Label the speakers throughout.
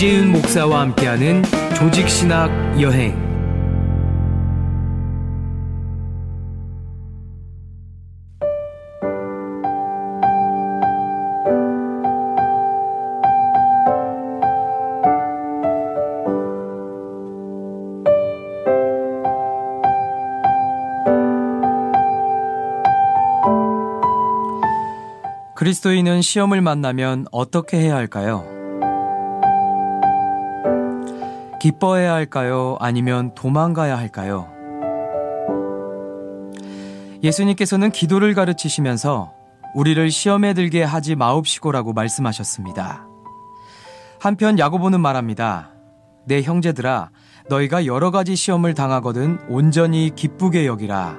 Speaker 1: 이재윤 목사와 함께하는 조직신학 여행. 그리스도인은 시험을 만나면 어떻게 해야 할까요? 기뻐해야 할까요? 아니면 도망가야 할까요? 예수님께서는 기도를 가르치시면서 우리를 시험에 들게 하지 마옵시고라고 말씀하셨습니다. 한편 야고보는 말합니다. 내 형제들아, 너희가 여러 가지 시험을 당하거든 온전히 기쁘게 여기라.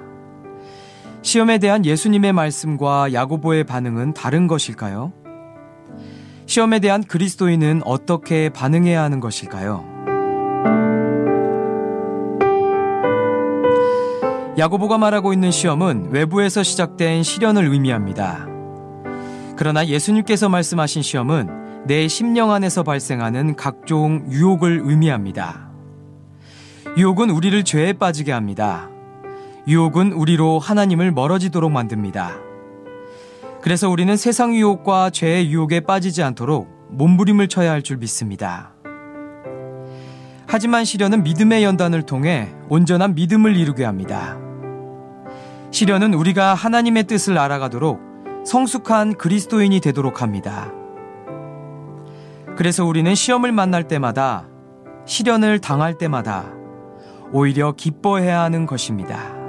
Speaker 1: 시험에 대한 예수님의 말씀과 야고보의 반응은 다른 것일까요? 시험에 대한 그리스도인은 어떻게 반응해야 하는 것일까요? 야고보가 말하고 있는 시험은 외부에서 시작된 시련을 의미합니다. 그러나 예수님께서 말씀하신 시험은 내 심령 안에서 발생하는 각종 유혹을 의미합니다. 유혹은 우리를 죄에 빠지게 합니다. 유혹은 우리로 하나님을 멀어지도록 만듭니다. 그래서 우리는 세상 유혹과 죄의 유혹에 빠지지 않도록 몸부림을 쳐야 할 줄 믿습니다. 하지만 시련은 믿음의 연단을 통해 온전한 믿음을 이루게 합니다. 시련은 우리가 하나님의 뜻을 알아가도록 성숙한 그리스도인이 되도록 합니다. 그래서 우리는 시험을 만날 때마다, 시련을 당할 때마다 오히려 기뻐해야 하는 것입니다.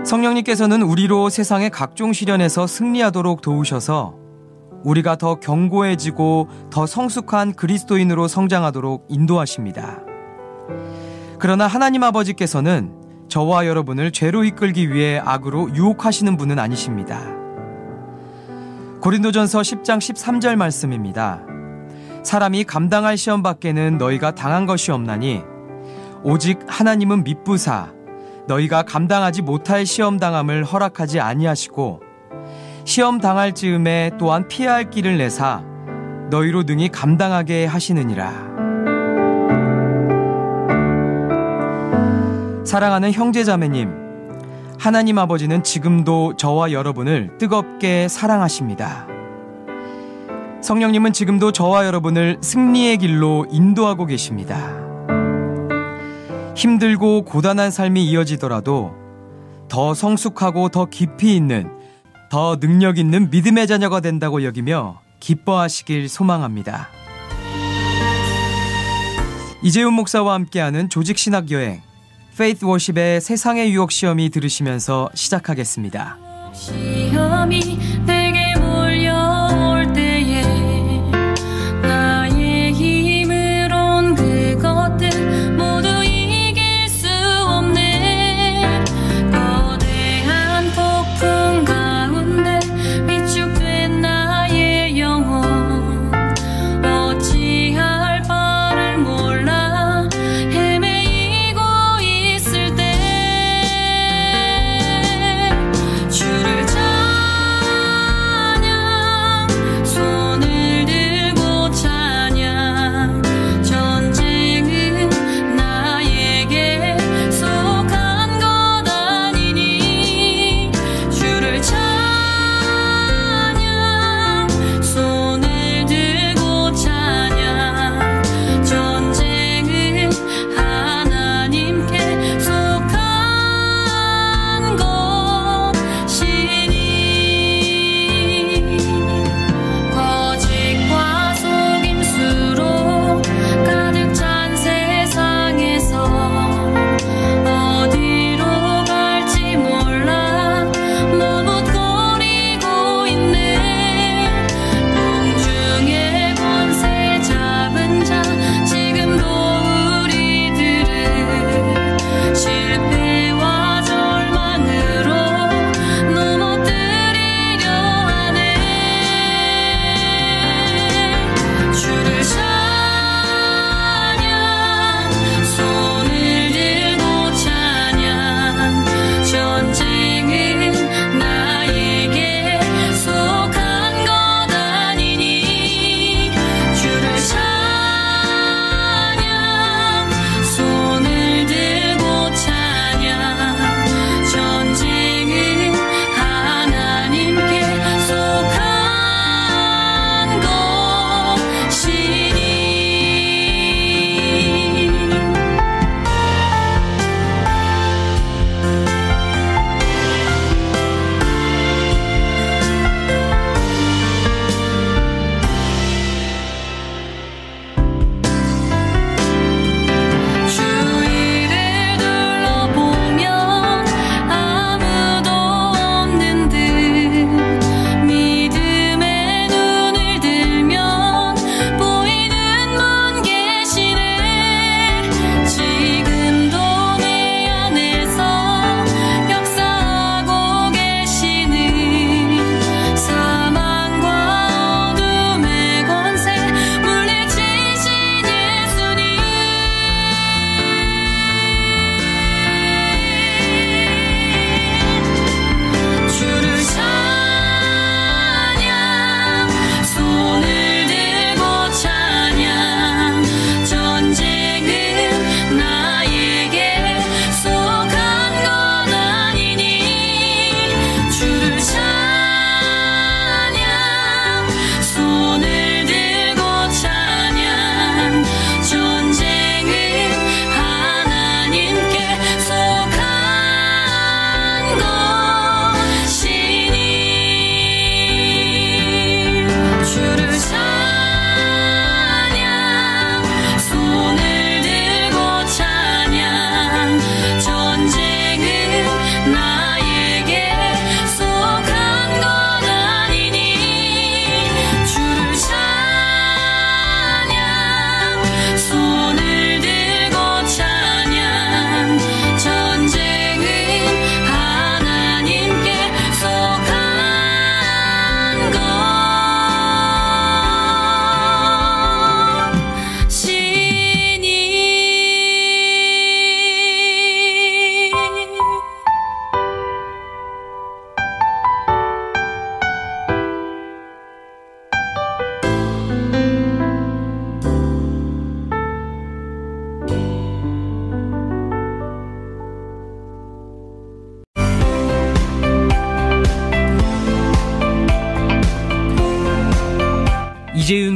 Speaker 1: 성령님께서는 우리로 세상의 각종 시련에서 승리하도록 도우셔서 우리가 더 견고해지고 더 성숙한 그리스도인으로 성장하도록 인도하십니다. 그러나 하나님 아버지께서는 저와 여러분을 죄로 이끌기 위해 악으로 유혹하시는 분은 아니십니다. 고린도전서 10장 13절 말씀입니다. 사람이 감당할 시험 밖에는 너희가 당한 것이 없나니 오직 하나님은 미쁘사 너희가 감당하지 못할 시험 당함을 허락하지 아니하시고 시험 당할 즈음에 또한 피해야 할 길을 내사 너희로 능히 감당하게 하시느니라. 사랑하는 형제자매님, 하나님 아버지는 지금도 저와 여러분을 뜨겁게 사랑하십니다. 성령님은 지금도 저와 여러분을 승리의 길로 인도하고 계십니다. 힘들고 고단한 삶이 이어지더라도 더 성숙하고 더 깊이 있는, 더 능력 있는 믿음의 자녀가 된다고 여기며 기뻐하시길 소망합니다. 이재훈 목사와 함께하는 조직신학 여행, 페이스 워십의 세상의 유혹 시험이 들으시면서 시작하겠습니다. 시험이 내게 몰려올 때에 나의 힘으론 그것들 모두 이길 수 없네. 거대한 폭풍 가운데 위축된 나의 영혼 어찌할 바를 몰라 헤매이고 있을 때 주를 잡아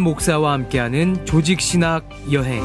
Speaker 1: 목사와 함께하는 조직신학 여행.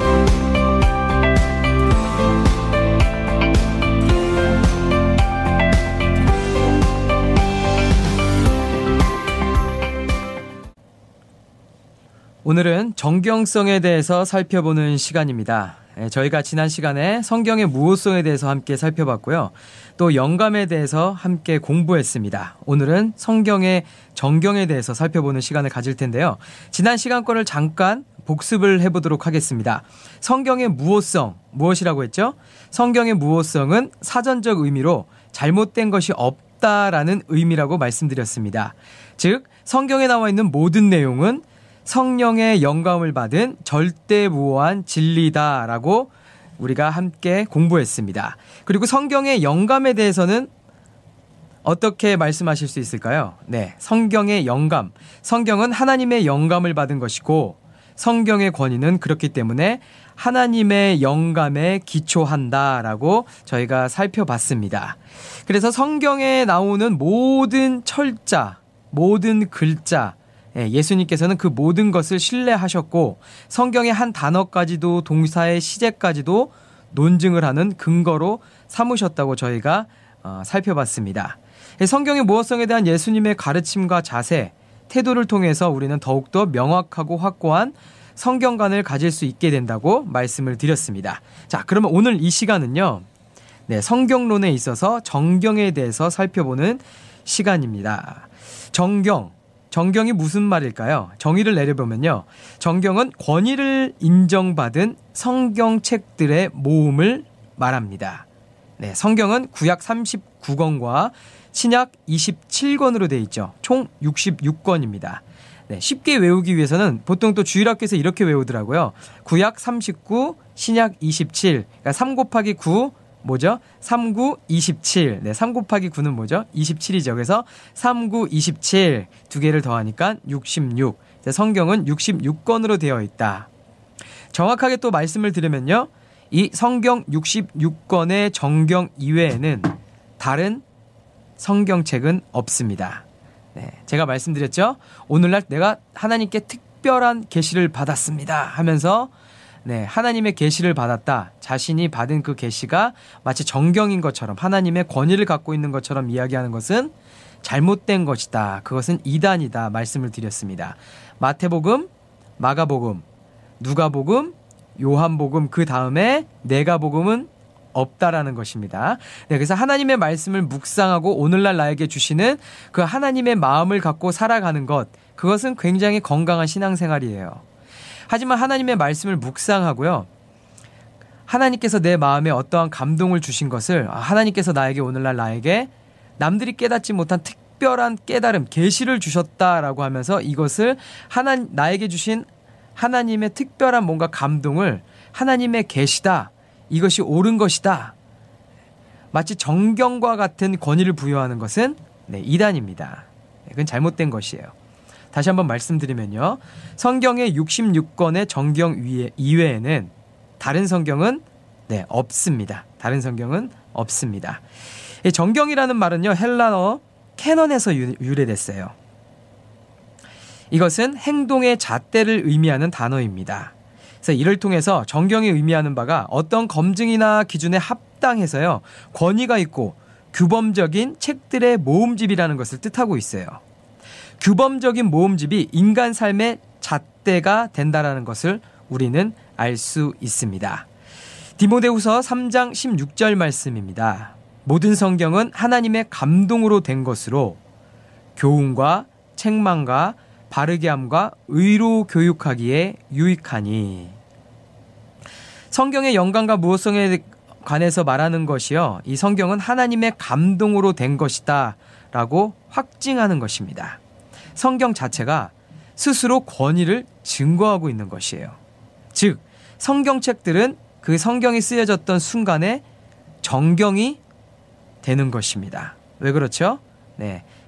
Speaker 1: 오늘은 정경성에 대해서 살펴보는 시간입니다. 저희가 지난 시간에 성경의 무호성에 대해서 함께 살펴봤고요. 또 영감에 대해서 함께 공부했습니다. 오늘은 성경의 정경에 대해서 살펴보는 시간을 가질 텐데요. 지난 시간 거를 잠깐 복습을 해보도록 하겠습니다. 성경의 무호성, 무엇이라고 했죠? 성경의 무호성은 사전적 의미로 잘못된 것이 없다라는 의미라고 말씀드렸습니다. 즉, 성경에 나와 있는 모든 내용은 성령의 영감을 받은 절대무오한 진리다라고 우리가 함께 공부했습니다. 그리고 성경의 영감에 대해서는 어떻게 말씀하실 수 있을까요? 네, 성경의 영감. 성경은 하나님의 영감을 받은 것이고 성경의 권위는 그렇기 때문에 하나님의 영감에 기초한다라고 저희가 살펴봤습니다. 그래서 성경에 나오는 모든 철자, 모든 글자, 예수님께서는 그 모든 것을 신뢰하셨고 성경의 한 단어까지도 동사의 시제까지도 논증을 하는 근거로 삼으셨다고 저희가 살펴봤습니다. 성경의 무호성에 대한 예수님의 가르침과 자세, 태도를 통해서 우리는 더욱더 명확하고 확고한 성경관을 가질 수 있게 된다고 말씀을 드렸습니다. 자, 그러면 오늘 이 시간은요, 성경론에 있어서 정경에 대해서 살펴보는 시간입니다. 정경이 무슨 말일까요? 정의를 내려보면요. 정경은 권위를 인정받은 성경책들의 모음을 말합니다. 성경은 구약 39권과 신약 27권으로 되어 있죠. 총 66권입니다. 쉽게 외우기 위해서는 보통 또 주일학교에서 이렇게 외우더라고요. 구약 39, 신약 27. 그러니까 3 곱하기 9 뭐죠? 3, 9, 27. 3 곱하기 9는 뭐죠? 27이죠. 그래서 3, 9, 27 두 개를 더하니까 66. 성경은 66권으로 되어 있다. 정확하게 또 말씀을 드리면요. 이 성경 66권의 정경 이외에는 다른 성경책은 없습니다. 제가 말씀드렸죠. 오늘날 내가 하나님께 특별한 계시를 받았습니다 하면서 하나님의 계시를 받았다. 자신이 받은 그 계시가 마치 정경인 것처럼 하나님의 권위를 갖고 있는 것처럼 이야기하는 것은 잘못된 것이다. 그것은 이단이다 말씀을 드렸습니다. 마태복음, 마가복음, 누가복음, 요한복음 그 다음에 내가복음은 없다라는 것입니다. 그래서 하나님의 말씀을 묵상하고 오늘날 나에게 주시는 그 하나님의 마음을 갖고 살아가는 것, 그것은 굉장히 건강한 신앙생활이에요. 하지만 하나님의 말씀을 묵상하고요. 하나님께서 내 마음에 어떠한 감동을 주신 것을 하나님께서 오늘날 나에게 남들이 깨닫지 못한 특별한 깨달음, 계시를 주셨다라고 하면서 이것을 나에게 주신 하나님의 특별한 뭔가 감동을 하나님의 계시다, 이것이 옳은 것이다, 마치 정경과 같은 권위를 부여하는 것은 이단입니다. 그건 잘못된 것이에요. 다시 한번 말씀드리면요. 성경의 66권의 정경 이외에는 다른 성경은 없습니다. 다른 성경은 없습니다. 정경이라는 말은요. 헬라어 캐넌에서 유래됐어요. 이것은 행동의 잣대를 의미하는 단어입니다. 그래서 이를 통해서 정경이 의미하는 바가 어떤 검증이나 기준에 합당해서요. 권위가 있고 규범적인 책들의 모음집이라는 것을 뜻하고 있어요. 규범적인 모음집이 인간 삶의 잣대가 된다라는 것을 우리는 알 수 있습니다. 디모데후서 3장 16절 말씀입니다. 모든 성경은 하나님의 감동으로 된 것으로 교훈과 책망과 바르게 함과 의로 교육하기에 유익하니. 성경의 영감과 무호성에 관해서 말하는 것이요. 이 성경은 하나님의 감동으로 된 것이다 라고 확증하는 것입니다. 성경 자체가 스스로 권위를 증거하고 있는 것이에요. 즉, 성경책들은 그 성경이 쓰여졌던 순간에 정경이 되는 것입니다. 왜 그렇죠?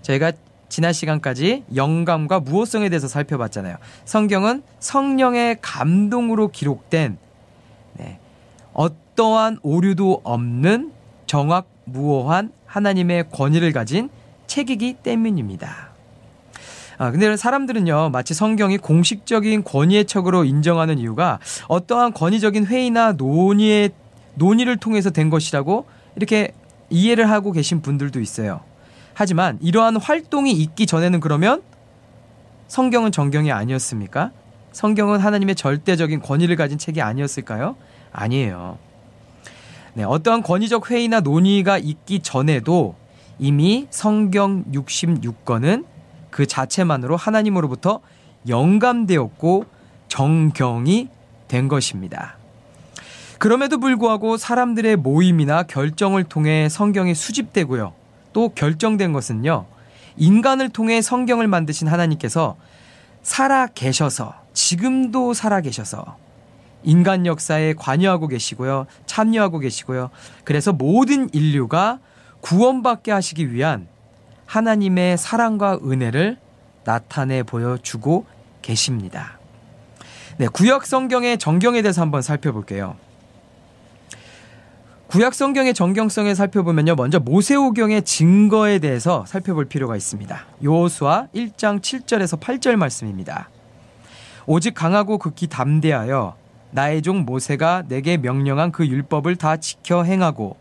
Speaker 1: 저희가 지난 시간까지 영감과 무호성에 대해서 살펴봤잖아요. 성경은 성령의 감동으로 기록된 어떠한 오류도 없는 정확무오한 하나님의 권위를 가진 책이기 때문입니다. 근데 사람들은요, 마치 성경이 공식적인 권위의 척으로 인정하는 이유가 어떠한 권위적인 회의나 논의를 통해서 된 것이라고 이렇게 이해를 하고 계신 분들도 있어요. 하지만 이러한 활동이 있기 전에는 그러면 성경은 정경이 아니었습니까? 성경은 하나님의 절대적인 권위를 가진 책이 아니었을까요? 아니에요. 네, 어떠한 권위적 회의나 논의가 있기 전에도 이미 성경 66권은 그 자체만으로 하나님으로부터 영감되었고 정경이 된 것입니다. 그럼에도 불구하고 사람들의 모임이나 결정을 통해 성경이 수집되고요. 또 결정된 것은요, 인간을 통해 성경을 만드신 하나님께서 살아계셔서, 지금도 살아계셔서 인간 역사에 관여하고 계시고요, 참여하고 계시고요. 그래서 모든 인류가 구원받게 하시기 위한 하나님의 사랑과 은혜를 나타내 보여주고 계십니다. 네, 구약 성경의 정경에 대해서 한번 살펴볼게요. 구약 성경의 정경성에 살펴보면요, 먼저 모세오경의 증거에 대해서 살펴볼 필요가 있습니다. 여호수아 1장 7절에서 8절 말씀입니다. 오직 강하고 극히 담대하여 나의 종 모세가 내게 명령한 그 율법을 다 지켜 행하고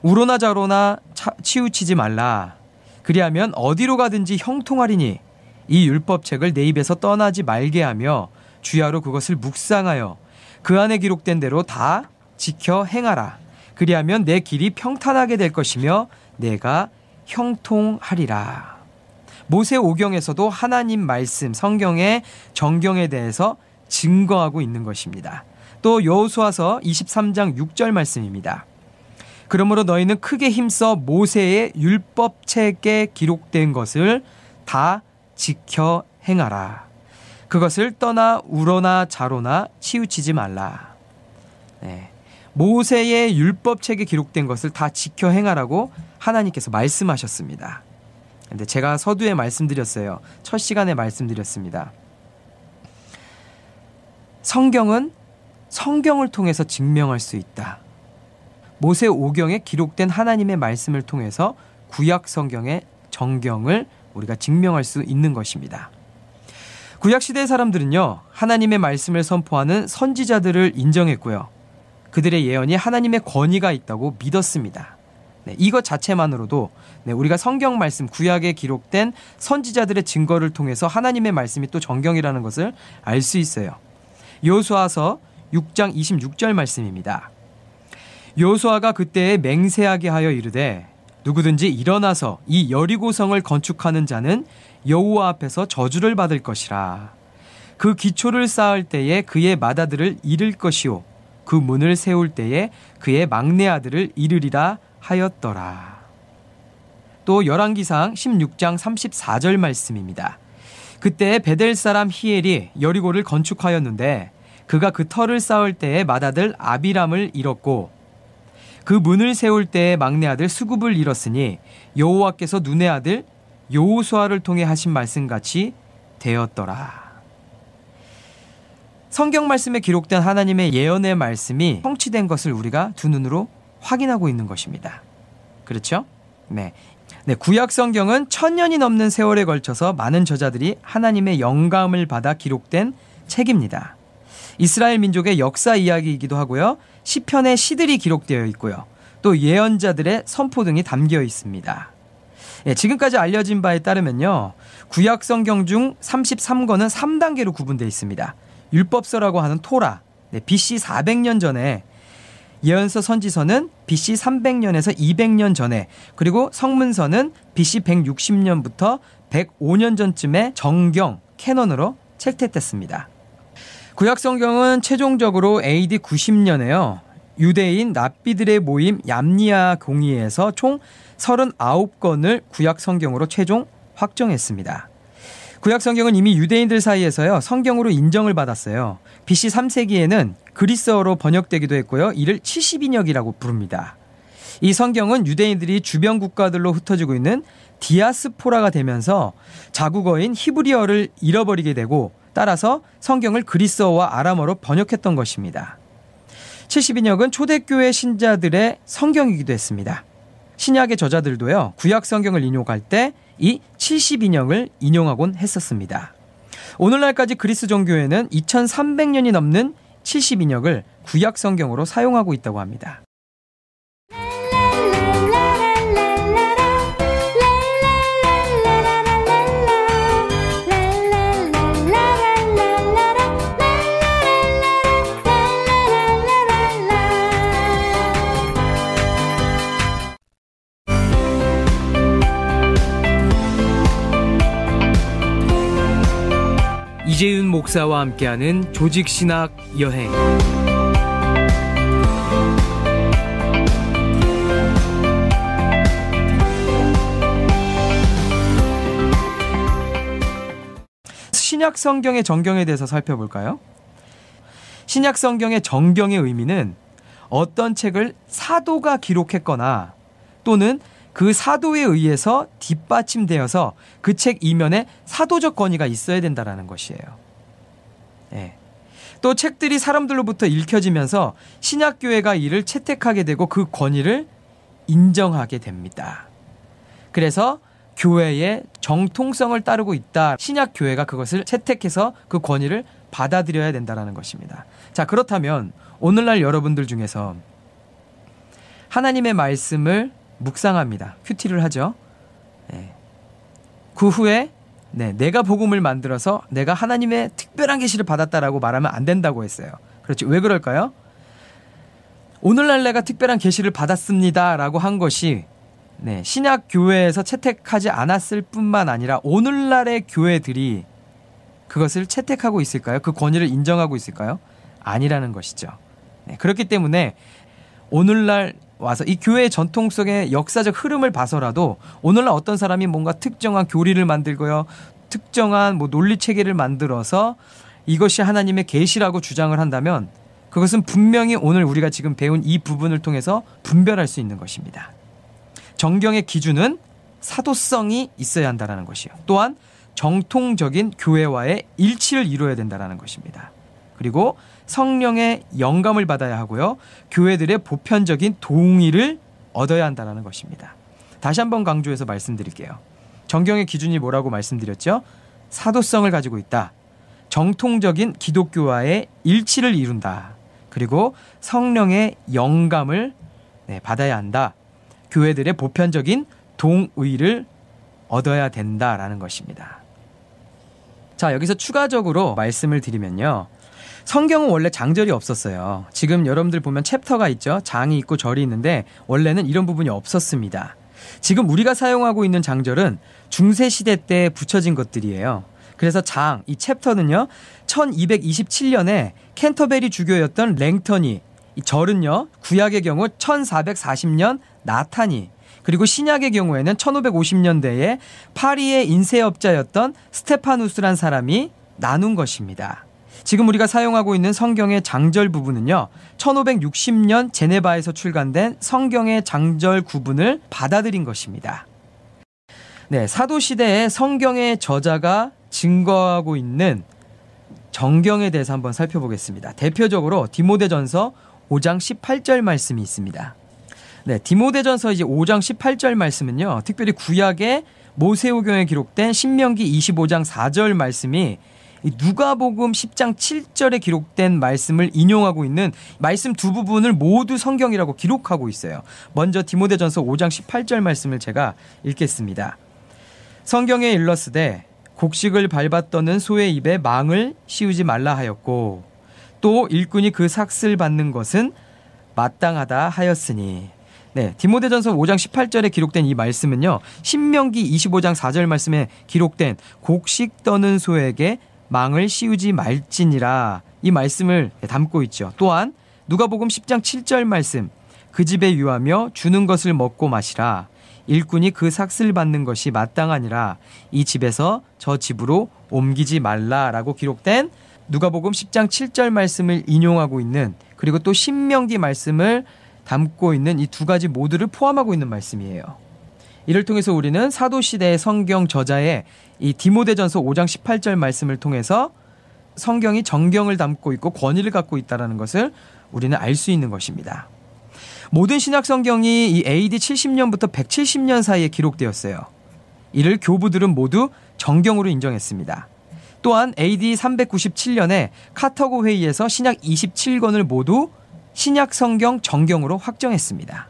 Speaker 1: 우로나 좌로나 치우치지 말라. 그리하면 어디로 가든지 형통하리니 이 율법책을 내 입에서 떠나지 말게 하며 주야로 그것을 묵상하여 그 안에 기록된 대로 다 지켜 행하라. 그리하면 내 길이 평탄하게 될 것이며 내가 형통하리라. 모세오경에서도 하나님 말씀, 성경의 정경에 대해서 증거하고 있는 것입니다. 또 여호수아서 23장 6절 말씀입니다. 그러므로 너희는 크게 힘써 모세의 율법책에 기록된 것을 다 지켜 행하라. 그것을 떠나 우로나 좌로나 치우치지 말라. 네. 모세의 율법책에 기록된 것을 다 지켜 행하라고 하나님께서 말씀하셨습니다. 근데 제가 서두에 말씀드렸어요. 첫 시간에 말씀드렸습니다. 성경은 성경을 통해서 증명할 수 있다. 모세오경에 기록된 하나님의 말씀을 통해서 구약 성경의 정경을 우리가 증명할 수 있는 것입니다. 구약시대의 사람들은요, 하나님의 말씀을 선포하는 선지자들을 인정했고요. 그들의 예언이 하나님의 권위가 있다고 믿었습니다. 네, 이것 자체만으로도 우리가 성경 말씀, 구약에 기록된 선지자들의 증거를 통해서 하나님의 말씀이 또 정경이라는 것을 알 수 있어요. 여호수아서 6장 26절 말씀입니다. 여호수아가 그때에 맹세하게 하여 이르되 누구든지 일어나서 이 여리고성을 건축하는 자는 여호와 앞에서 저주를 받을 것이라. 그 기초를 쌓을 때에 그의 맏아들을 잃을 것이요 그 문을 세울 때에 그의 막내 아들을 잃으리라 하였더라. 또 열왕기상 16장 34절 말씀입니다. 그때 베델 사람 히엘이 여리고를 건축하였는데 그가 그 터를 쌓을 때에 맏아들 아비람을 잃었고 그 문을 세울 때에 막내 아들 수굽을 잃었으니 여호와께서 눈의 아들 여호수아를 통해 하신 말씀같이 되었더라. 성경 말씀에 기록된 하나님의 예언의 말씀이 성취된 것을 우리가 두 눈으로 확인하고 있는 것입니다. 그렇죠? 네, 구약 성경은 1000년이 넘는 세월에 걸쳐서 많은 저자들이 하나님의 영감을 받아 기록된 책입니다. 이스라엘 민족의 역사 이야기이기도 하고요. 시편의 시들이 기록되어 있고요. 또 예언자들의 선포 등이 담겨 있습니다. 지금까지 알려진 바에 따르면요, 구약 성경 중 33권은 3단계로 구분되어 있습니다. 율법서라고 하는 토라, BC 400년 전에, 예언서 선지서는 BC 300년에서 200년 전에, 그리고 성문서는 BC 160년부터 105년 전쯤에 정경, 캐논으로 책택됐습니다. 구약 성경은 최종적으로 AD 90년에요. 유대인 랍비들의 모임 얌니아 공의에서 총 39권을 구약 성경으로 최종 확정했습니다. 구약 성경은 이미 유대인들 사이에서요, 성경으로 인정을 받았어요. BC 3세기에는 그리스어로 번역되기도 했고요. 이를 70인역이라고 부릅니다. 이 성경은 유대인들이 주변 국가들로 흩어지고 있는 디아스포라가 되면서 자국어인 히브리어를 잃어버리게 되고, 따라서 성경을 그리스어와 아람어로 번역했던 것입니다. 70인역은 초대교회 신자들의 성경이기도 했습니다. 신약의 저자들도요, 구약 성경을 인용할 때 이 70인역을 인용하곤 했었습니다. 오늘날까지 그리스 종교에는 2300년이 넘는 70인역을 구약 성경으로 사용하고 있다고 합니다. 이재윤 목사와 함께하는 조직신학 여행. 신약 성경의 정경에 대해서 살펴볼까요? 신약 성경의 정경의 의미는 어떤 책을 사도가 기록했거나 또는 그 사도에 의해서 뒷받침되어서 그 책 이면에 사도적 권위가 있어야 된다는 것이에요. 네. 또 책들이 사람들로부터 읽혀지면서 신약교회가 이를 채택하게 되고 그 권위를 인정하게 됩니다. 그래서 교회의 정통성을 따르고 있다. 신약교회가 그것을 채택해서 그 권위를 받아들여야 된다는 것입니다. 자, 그렇다면 오늘날 여러분들 중에서 하나님의 말씀을 묵상합니다. 큐티를 하죠. 네. 그 후에 내가 복음을 만들어서 내가 하나님의 특별한 계시를 받았다라고 말하면 안 된다고 했어요. 그렇지. 왜 그럴까요? 오늘날 내가 특별한 계시를 받았습니다라고 한 것이 신약 교회에서 채택하지 않았을 뿐만 아니라 오늘날의 교회들이 그것을 채택하고 있을까요? 그 권위를 인정하고 있을까요? 아니라는 것이죠. 그렇기 때문에 오늘날 와서 이 교회의 전통 속의 역사적 흐름을 봐서라도 오늘날 어떤 사람이 뭔가 특정한 교리를 만들고요, 특정한 논리 체계를 만들어서 이것이 하나님의 계시라고 주장을 한다면 그것은 분명히 오늘 우리가 지금 배운 이 부분을 통해서 분별할 수 있는 것입니다. 정경의 기준은 사도성이 있어야 한다는 것이요. 또한 정통적인 교회와의 일치를 이루어야 된다는 것입니다. 그리고 성령의 영감을 받아야 하고요. 교회들의 보편적인 동의를 얻어야 한다는 것입니다. 다시 한번 강조해서 말씀드릴게요. 정경의 기준이 뭐라고 말씀드렸죠? 사도성을 가지고 있다. 정통적인 기독교와의 일치를 이룬다. 그리고 성령의 영감을 받아야 한다. 교회들의 보편적인 동의를 얻어야 된다라는 것입니다. 자, 여기서 추가적으로 말씀을 드리면요. 성경은 원래 장절이 없었어요. 지금 여러분들 보면 챕터가 있죠. 장이 있고 절이 있는데 원래는 이런 부분이 없었습니다. 지금 우리가 사용하고 있는 장절은 중세시대 때 붙여진 것들이에요. 그래서 이 챕터는요. 1227년에 캔터베리 주교였던 랭턴이, 이 절은요. 구약의 경우 1440년 나탄이, 그리고 신약의 경우에는 1550년대에 파리의 인쇄업자였던 스테파누스란 사람이 나눈 것입니다. 지금 우리가 사용하고 있는 성경의 장절 부분은요, 1560년 제네바에서 출간된 성경의 장절 구분을 받아들인 것입니다. 사도시대의 성경의 저자가 증거하고 있는 정경에 대해서 한번 살펴보겠습니다. 대표적으로 디모데전서 5장 18절 말씀이 있습니다. 디모데전서 이제 5장 18절 말씀은요, 특별히 구약의 모세오경에 기록된 신명기 25장 4절 말씀이 누가복음 10장 7절에 기록된 말씀을 인용하고 있는 말씀 두 부분을 모두 성경이라고 기록하고 있어요. 먼저 디모데전서 5장 18절 말씀을 제가 읽겠습니다. 성경에 일렀으되 곡식을 밟아 떠는 소의 입에 망을 씌우지 말라 하였고 또 일꾼이 그 삭슬 받는 것은 마땅하다 하였으니. 디모데전서 5장 18절에 기록된 이 말씀은요, 신명기 25장 4절 말씀에 기록된 곡식 떠는 소에게 망을 씌우지 말지니라, 이 말씀을 담고 있죠. 또한 누가복음 10장 7절 말씀, 그 집에 유하며 주는 것을 먹고 마시라, 일꾼이 그 삭슬 받는 것이 마땅하니라, 이 집에서 저 집으로 옮기지 말라라고 기록된 누가복음 10장 7절 말씀을 인용하고 있는, 그리고 또 신명기 말씀을 담고 있는 이 두 가지 모두를 포함하고 있는 말씀이에요. 이를 통해서 우리는 사도시대의 성경 저자의 이 디모데전서 5장 18절 말씀을 통해서 성경이 정경을 담고 있고 권위를 갖고 있다는 것을 우리는 알 수 있는 것입니다. 모든 신약 성경이 이 AD 70년부터 170년 사이에 기록되었어요. 이를 교부들은 모두 정경으로 인정했습니다. 또한 AD 397년에 카타고 회의에서 신약 27권을 모두 신약 성경 정경으로 확정했습니다.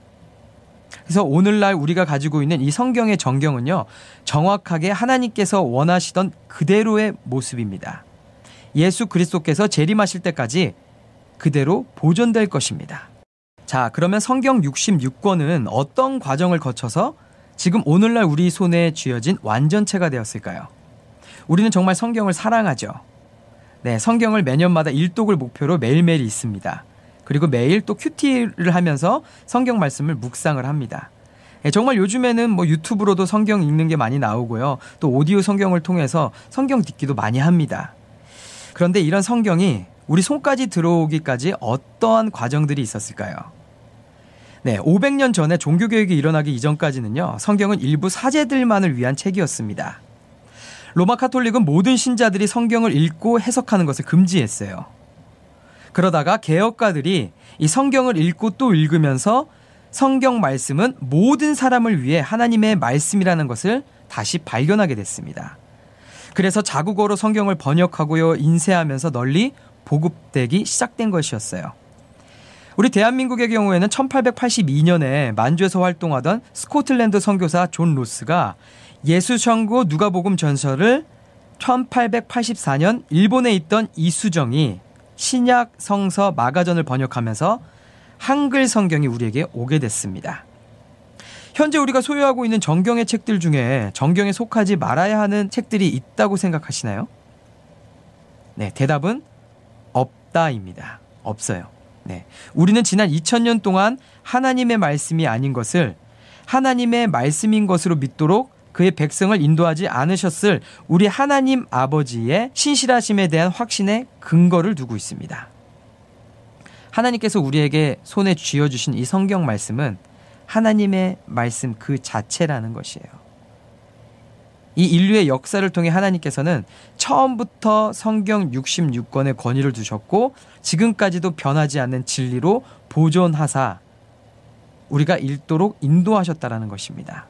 Speaker 1: 그래서 오늘날 우리가 가지고 있는 이 성경의 정경은요, 정확하게 하나님께서 원하시던 그대로의 모습입니다. 예수 그리스도께서 재림하실 때까지 그대로 보존될 것입니다. 자, 그러면 성경 66권은 어떤 과정을 거쳐서 지금 오늘날 우리 손에 쥐어진 완전체가 되었을까요? 우리는 정말 성경을 사랑하죠. 네, 성경을 매년마다 일독을 목표로 매일매일 읽습니다. 그리고 매일 또 큐티를 하면서 성경 말씀을 묵상을 합니다. 네, 정말 요즘에는 뭐 유튜브로도 성경 읽는 게 많이 나오고요. 또 오디오 성경을 통해서 성경 듣기도 많이 합니다. 그런데 이런 성경이 우리 손까지 들어오기까지 어떠한 과정들이 있었을까요? 네, 500년 전에 종교개혁이 일어나기 이전까지는요, 성경은 일부 사제들만을 위한 책이었습니다. 로마 카톨릭은 모든 신자들이 성경을 읽고 해석하는 것을 금지했어요. 그러다가 개혁가들이 이 성경을 읽고 또 읽으면서 성경 말씀은 모든 사람을 위해 하나님의 말씀이라는 것을 다시 발견하게 됐습니다. 그래서 자국어로 성경을 번역하고요, 인쇄하면서 널리 보급되기 시작된 것이었어요. 우리 대한민국의 경우에는 1882년에 만주에서 활동하던 스코틀랜드 선교사 존 로스가 예수천고 누가복음 전설을 1884년 일본에 있던 이수정이 신약 성서 마가전을 번역하면서 한글 성경이 우리에게 오게 됐습니다. 현재 우리가 소유하고 있는 정경의 책들 중에 정경에 속하지 말아야 하는 책들이 있다고 생각하시나요? 네, 대답은 없다입니다. 없어요. 네, 우리는 지난 2000년 동안 하나님의 말씀이 아닌 것을 하나님의 말씀인 것으로 믿도록 그의 백성을 인도하지 않으셨을 우리 하나님 아버지의 신실하심에 대한 확신에 근거를 두고 있습니다. 하나님께서 우리에게 손에 쥐어주신 이 성경 말씀은 하나님의 말씀 그 자체라는 것이에요. 이 인류의 역사를 통해 하나님께서는 처음부터 성경 66권의 권위를 두셨고 지금까지도 변하지 않는 진리로 보존하사 우리가 읽도록 인도하셨다라는 것입니다.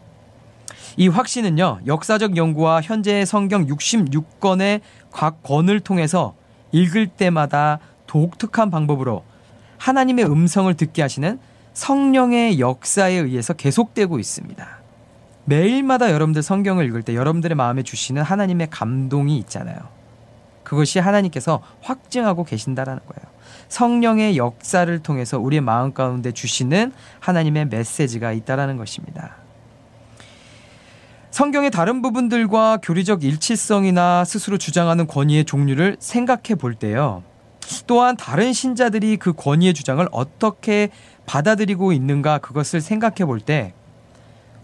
Speaker 1: 이 확신은요, 역사적 연구와 현재의 성경 66권의 각 권을 통해서 읽을 때마다 독특한 방법으로 하나님의 음성을 듣게 하시는 성령의 역사에 의해서 계속되고 있습니다. 매일마다 여러분들 성경을 읽을 때 여러분들의 마음에 주시는 하나님의 감동이 있잖아요. 그것이 하나님께서 확증하고 계신다라는 거예요. 성령의 역사를 통해서 우리의 마음 가운데 주시는 하나님의 메시지가 있다라는 것입니다. 성경의 다른 부분들과 교리적 일치성이나 스스로 주장하는 권위의 종류를 생각해 볼 때요, 또한 다른 신자들이 그 권위의 주장을 어떻게 받아들이고 있는가 그것을 생각해 볼 때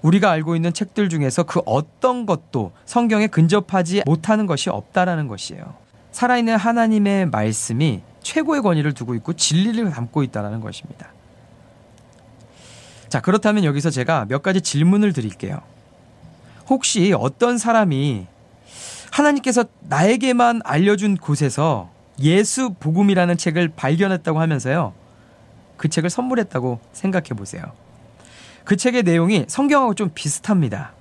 Speaker 1: 우리가 알고 있는 책들 중에서 그 어떤 것도 성경에 근접하지 못하는 것이 없다라는 것이에요. 살아있는 하나님의 말씀이 최고의 권위를 두고 있고 진리를 담고 있다는 것입니다. 자, 그렇다면 여기서 제가 몇 가지 질문을 드릴게요. 혹시 어떤 사람이 하나님께서 나에게만 알려준 곳에서 예수 복음이라는 책을 발견했다고 하면서요, 그 책을 선물했다고 생각해 보세요. 그 책의 내용이 성경하고 좀 비슷합니다.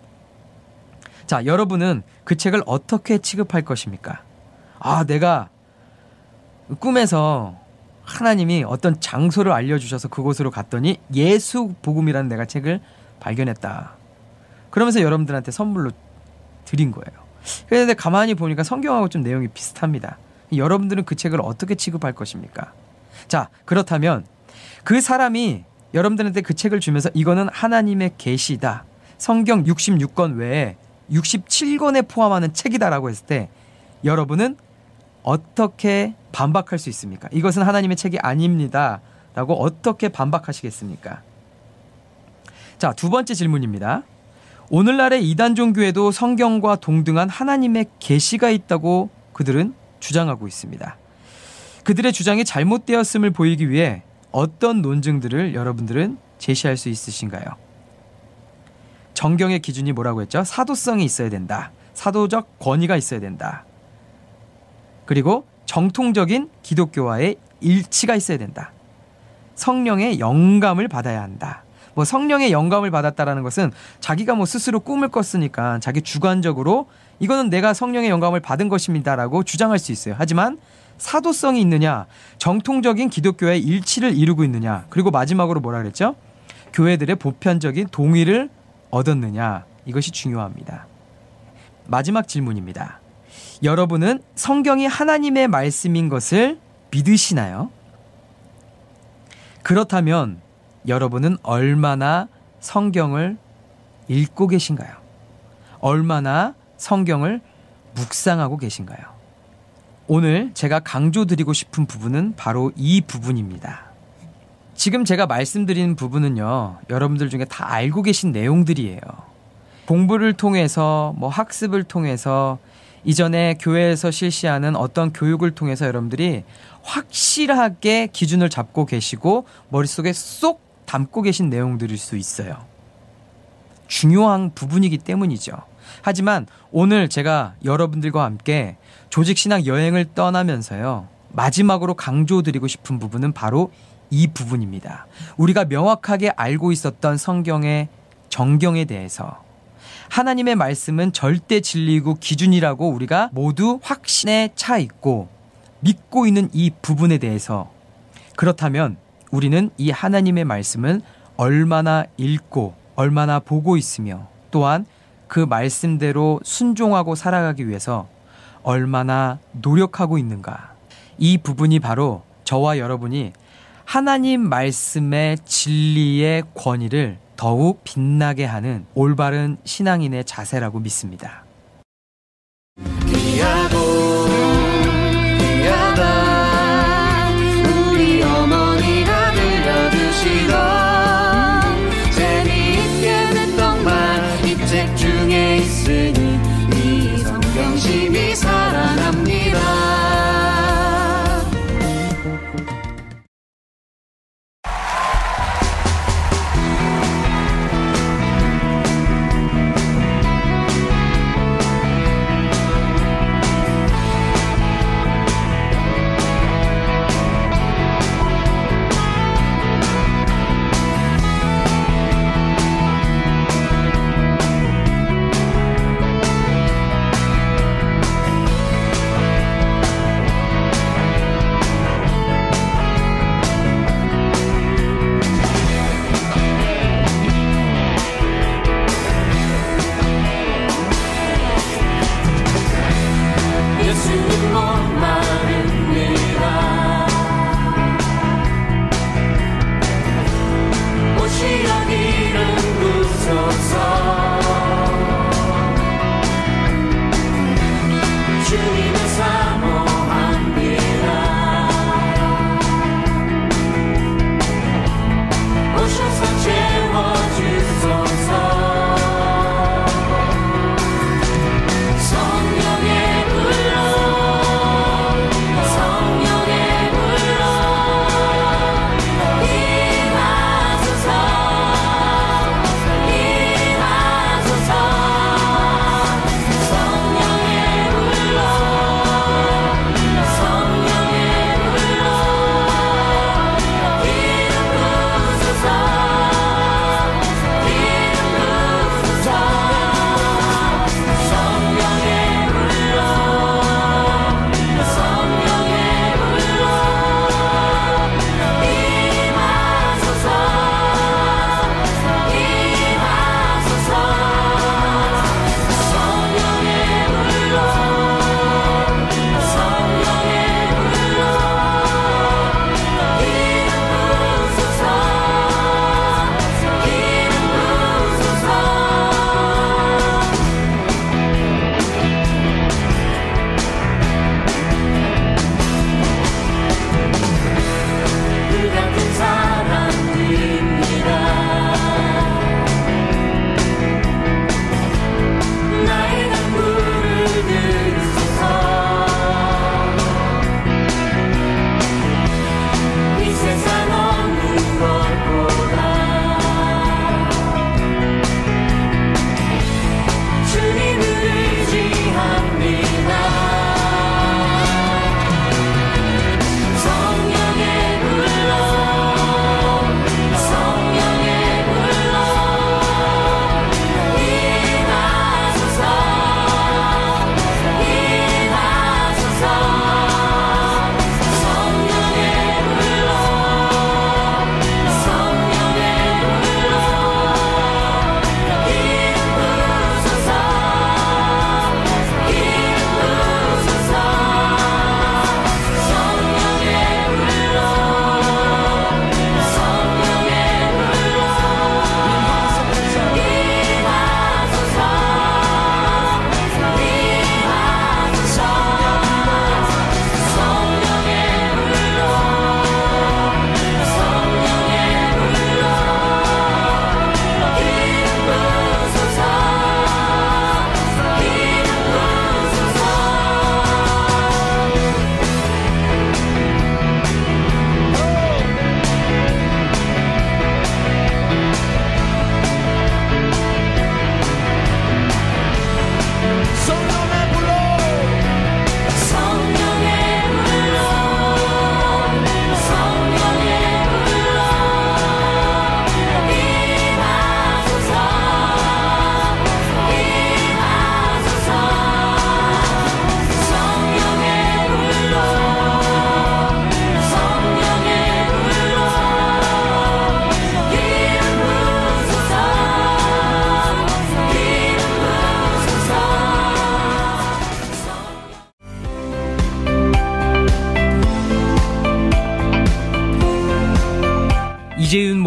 Speaker 1: 자, 여러분은 그 책을 어떻게 취급할 것입니까? 아, 내가 꿈에서 하나님이 어떤 장소를 알려주셔서 그곳으로 갔더니 예수 복음이라는 내가 책을 발견했다. 그러면서 여러분들한테 선물로 드린 거예요. 그런데 가만히 보니까 성경하고 좀 내용이 비슷합니다. 여러분들은 그 책을 어떻게 취급할 것입니까? 자, 그렇다면 그 사람이 여러분들한테 그 책을 주면서 이거는 하나님의 계시다, 성경 66권 외에 67권에 포함하는 책이다라고 했을 때 여러분은 어떻게 반박할 수 있습니까? 이것은 하나님의 책이 아닙니다 라고 어떻게 반박하시겠습니까? 자, 두 번째 질문입니다. 오늘날의 이단 종교에도 성경과 동등한 하나님의 계시가 있다고 그들은 주장하고 있습니다. 그들의 주장이 잘못되었음을 보이기 위해 어떤 논증들을 여러분들은 제시할 수 있으신가요? 정경의 기준이 뭐라고 했죠? 사도성이 있어야 된다. 사도적 권위가 있어야 된다. 그리고 정통적인 기독교와의 일치가 있어야 된다. 성령의 영감을 받아야 한다. 뭐 성령의 영감을 받았다라는 것은 자기가 뭐 스스로 꿈을 꿨으니까 자기 주관적으로 이거는 내가 성령의 영감을 받은 것입니다라고 주장할 수 있어요. 하지만 사도성이 있느냐, 정통적인 기독교의 일치를 이루고 있느냐, 그리고 마지막으로 뭐라 그랬죠? 교회들의 보편적인 동의를 얻었느냐, 이것이 중요합니다. 마지막 질문입니다. 여러분은 성경이 하나님의 말씀인 것을 믿으시나요? 그렇다면 여러분은 얼마나 성경을 읽고 계신가요? 얼마나 성경을 묵상하고 계신가요? 오늘 제가 강조드리고 싶은 부분은 바로 이 부분입니다. 지금 제가 말씀드리는 부분은요, 여러분들 중에 다 알고 계신 내용들이에요. 공부를 통해서, 학습을 통해서, 이전에 교회에서 실시하는 어떤 교육을 통해서 여러분들이 확실하게 기준을 잡고 계시고 머릿속에 쏙 담고 계신 내용들일 수 있어요. 중요한 부분이기 때문이죠. 하지만 오늘 제가 여러분들과 함께 조직신앙 여행을 떠나면서요, 마지막으로 강조드리고 싶은 부분은 바로 이 부분입니다. 우리가 명확하게 알고 있었던 성경의 정경에 대해서, 하나님의 말씀은 절대 진리이고 기준이라고 우리가 모두 확신에 차 있고 믿고 있는 이 부분에 대해서, 그렇다면 우리는 이 하나님의 말씀을 얼마나 읽고 얼마나 보고 있으며, 또한 그 말씀대로 순종하고 살아가기 위해서 얼마나 노력하고 있는가, 이 부분이 바로 저와 여러분이 하나님 말씀의 진리의 권위를 더욱 빛나게 하는 올바른 신앙인의 자세라고 믿습니다. 귀하고 귀하다 우리 어머니가 들려주시던 재미있게 듣던 말 이 책 중에 있으니 이 성경심이 살아납니다.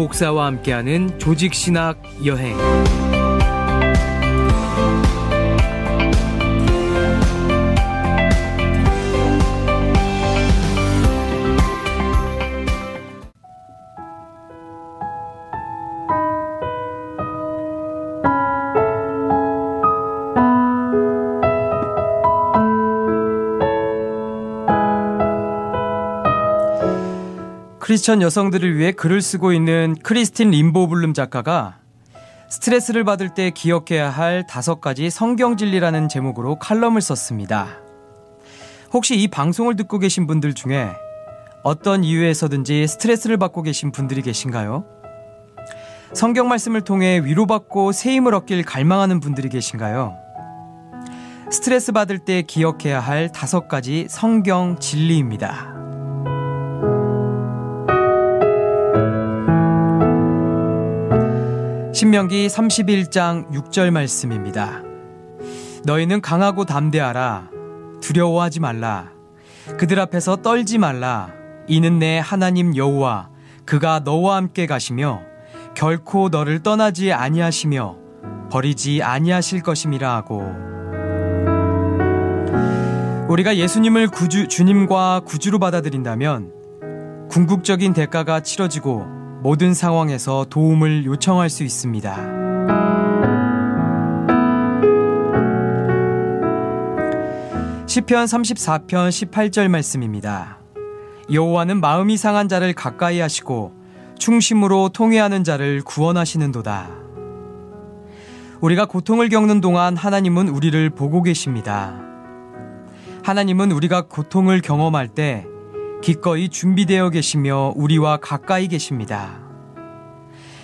Speaker 1: 목사와 함께하는 조직신학 여행. 크리스천 여성들을 위해 글을 쓰고 있는 크리스틴 림보블룸 작가가 스트레스를 받을 때 기억해야 할 5가지 성경 진리라는 제목으로 칼럼을 썼습니다. 혹시 이 방송을 듣고 계신 분들 중에 어떤 이유에서든지 스트레스를 받고 계신 분들이 계신가요? 성경 말씀을 통해 위로받고 새 힘을 얻길 갈망하는 분들이 계신가요? 스트레스 받을 때 기억해야 할 5가지 성경 진리입니다. 신명기 31장 6절 말씀입니다. 너희는 강하고 담대하라. 두려워하지 말라. 그들 앞에서 떨지 말라. 이는 내 하나님 여호와 그가 너와 함께 가시며 결코 너를 떠나지 아니하시며 버리지 아니하실 것임이라 하고. 우리가 예수님을 주님과 구주로 받아들인다면 궁극적인 대가가 치러지고 모든 상황에서 도움을 요청할 수 있습니다. 시편 34편 18절 말씀입니다. 여호와는 마음이 상한 자를 가까이 하시고 충심으로 통회하는 자를 구원하시는도다. 우리가 고통을 겪는 동안 하나님은 우리를 보고 계십니다. 하나님은 우리가 고통을 경험할 때 기꺼이 준비되어 계시며 우리와 가까이 계십니다.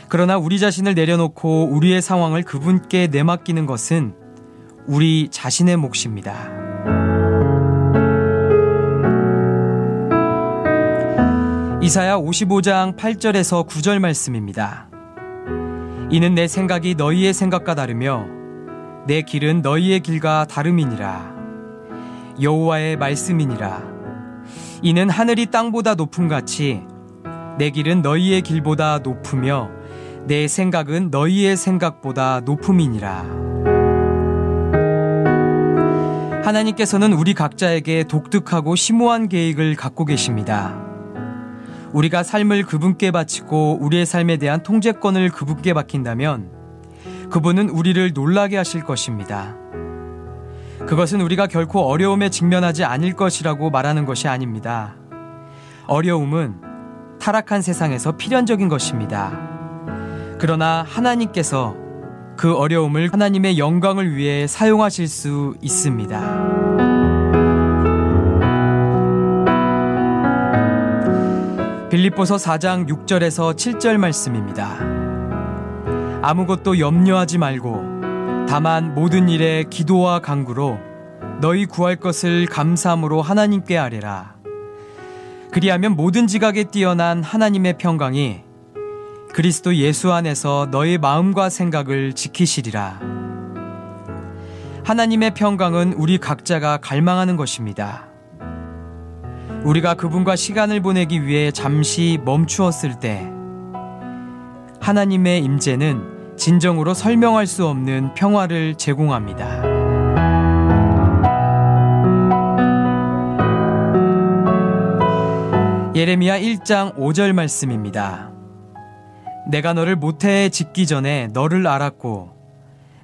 Speaker 1: 그러나 우리 자신을 내려놓고 우리의 상황을 그분께 내맡기는 것은 우리 자신의 몫입니다. 이사야 55장 8절에서 9절 말씀입니다. 이는 내 생각이 너희의 생각과 다르며 내 길은 너희의 길과 다름이니라. 여호와의 말씀이니라. 이는 하늘이 땅보다 높음같이 내 길은 너희의 길보다 높으며 내 생각은 너희의 생각보다 높음이니라. 하나님께서는 우리 각자에게 독특하고 심오한 계획을 갖고 계십니다. 우리가 삶을 그분께 바치고 우리의 삶에 대한 통제권을 그분께 맡긴다면 그분은 우리를 놀라게 하실 것입니다. 그것은 우리가 결코 어려움에 직면하지 않을 것이라고 말하는 것이 아닙니다. 어려움은 타락한 세상에서 필연적인 것입니다. 그러나 하나님께서 그 어려움을 하나님의 영광을 위해 사용하실 수 있습니다. 빌립보서 4장 6절에서 7절 말씀입니다. 아무것도 염려하지 말고 다만 모든 일에 기도와 간구로 너희 구할 것을 감사함으로 하나님께 아뢰라. 그리하면 모든 지각에 뛰어난 하나님의 평강이 그리스도 예수 안에서 너의 마음과 생각을 지키시리라. 하나님의 평강은 우리 각자가 갈망하는 것입니다. 우리가 그분과 시간을 보내기 위해 잠시 멈추었을 때 하나님의 임재는 진정으로 설명할 수 없는 평화를 제공합니다. 예레미야 1장 5절 말씀입니다. 내가 너를 모태에 짓기 전에 너를 알았고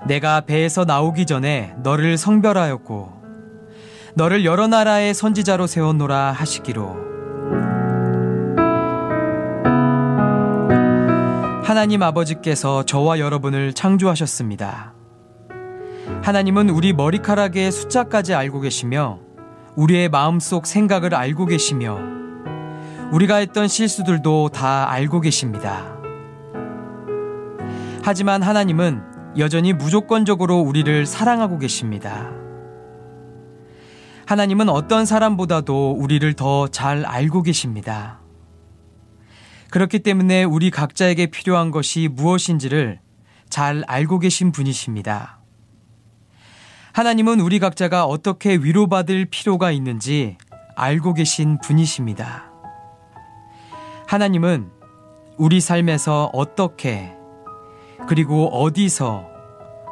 Speaker 1: 내가 배에서 나오기 전에 너를 성별하였고 너를 여러 나라의 선지자로 세웠노라 하시기로. 하나님 아버지께서 저와 여러분을 창조하셨습니다. 하나님은 우리 머리카락의 숫자까지 알고 계시며 우리의 마음속 생각을 알고 계시며 우리가 했던 실수들도 다 알고 계십니다. 하지만 하나님은 여전히 무조건적으로 우리를 사랑하고 계십니다. 하나님은 어떤 사람보다도 우리를 더 잘 알고 계십니다. 그렇기 때문에 우리 각자에게 필요한 것이 무엇인지를 잘 알고 계신 분이십니다. 하나님은 우리 각자가 어떻게 위로받을 필요가 있는지 알고 계신 분이십니다. 하나님은 우리 삶에서 어떻게 그리고 어디서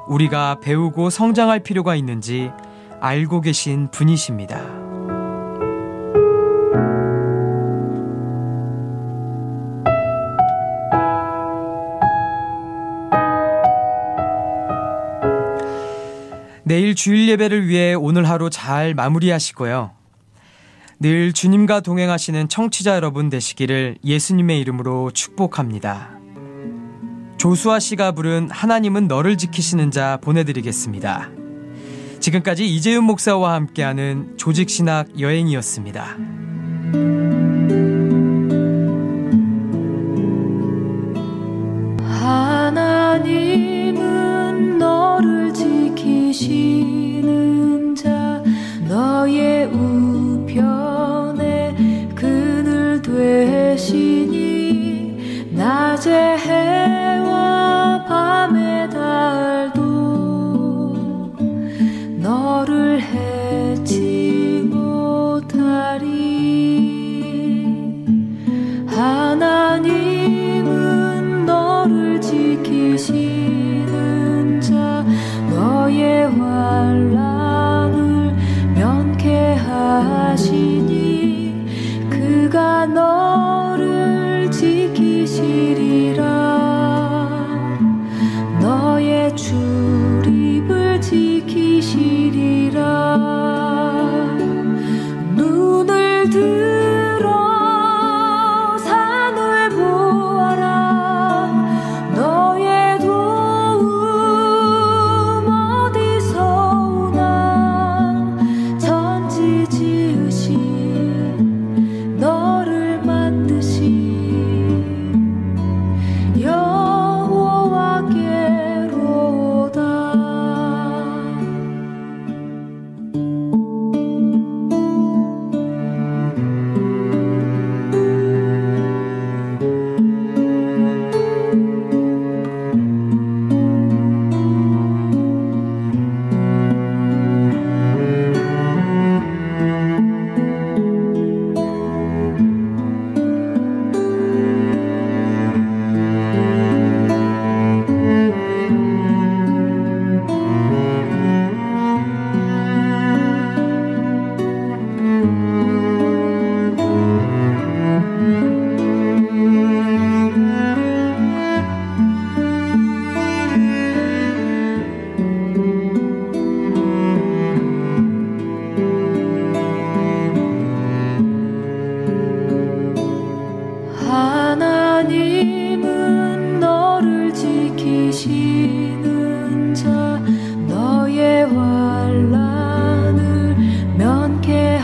Speaker 1: 우리가 배우고 성장할 필요가 있는지 알고 계신 분이십니다. 내일 주일 예배를 위해 오늘 하루 잘 마무리하시고요. 늘 주님과 동행하시는 청취자 여러분 되시기를 예수님의 이름으로 축복합니다. 조수아 씨가 부른 하나님은 너를 지키시는 자 보내드리겠습니다. 지금까지 이재윤 목사와 함께하는 조직신학 여행이었습니다.
Speaker 2: 하나님은 너를 지키시는 자 너의 우편에 그늘 되시니 낮에 해와 밤의 달도 너를 해치 못하리. 하나님은 너를 지키시는 자 너의 환난을 면케하시니 그가 너를 지키시리라. 너의 출입을 지키시리라. 눈을 들어 산을 보아라. 너의 도움 어디서 오나. 천지 지으신 너를 만드신 여호와께로다. 하나님은 너를 지키시는 자 너의 환난을 면케하시니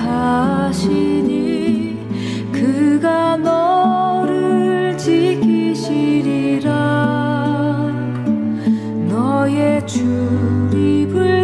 Speaker 2: 그가 너를 지키시리라. 너의 출입을